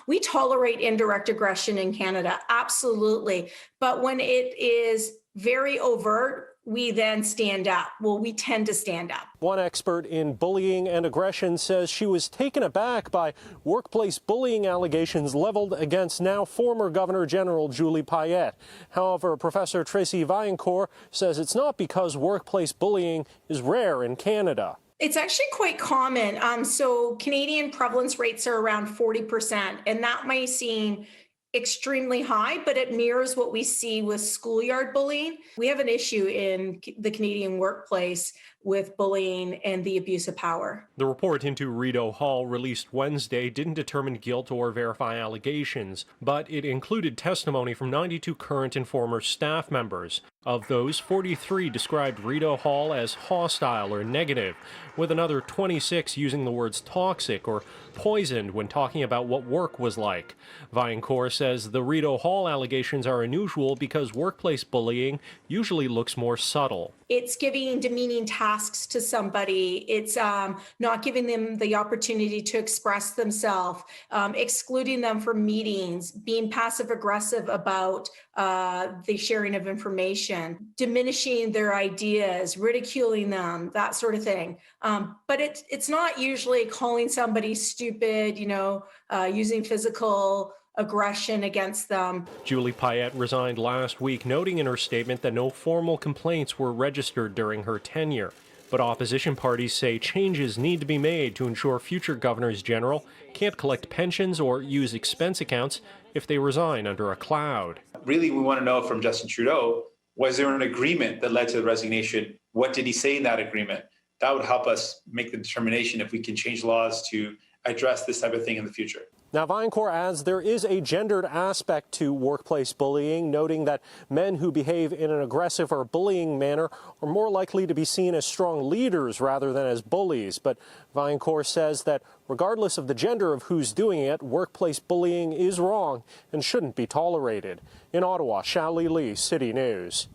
We tolerate indirect aggression in Canada, absolutely. But when it is very overt, we then stand up. Well, we tend to stand up. One expert in bullying and aggression says she was taken aback by workplace bullying allegations leveled against now former Governor General Julie Payette. However, Professor Tracy Vaillancourt says it's not because workplace bullying is rare in Canada. It's actually quite common. So Canadian prevalence rates are around 40%, and that may seem extremely high, but it mirrors what we see with schoolyard bullying. We have an issue in the Canadian workplace with bullying and the abuse of power. The report into Rideau Hall released Wednesday didn't determine guilt or verify allegations, but it included testimony from 92 current and former staff members. Of those, 43 described Rideau Hall as hostile or negative, with another 26 using the words toxic or poisoned when talking about what work was like. Vaillancourt says the Rideau Hall allegations are unusual because workplace bullying usually looks more subtle. It's giving demeaning tasks to somebody. It's not giving them the opportunity to express themselves, excluding them from meetings, being passive aggressive about the sharing of information, diminishing their ideas, ridiculing them, that sort of thing. But it's not usually calling somebody stupid, using physical aggression against them. Julie Payette resigned last week, noting in her statement that no formal complaints were registered during her tenure. But opposition parties say changes need to be made to ensure future governors general can't collect pensions or use expense accounts if they resign under a cloud. Really, we want to know from Justin Trudeau, was there an agreement that led to the resignation? What did he say in that agreement? That would help us make the determination if we can change laws to address this type of thing in the future. Now, Vaillancourt adds there is a gendered aspect to workplace bullying, noting that men who behave in an aggressive or bullying manner are more likely to be seen as strong leaders rather than as bullies. But Vaillancourt says that regardless of the gender of who's doing it, workplace bullying is wrong and shouldn't be tolerated. In Ottawa, Shali Lee, City News.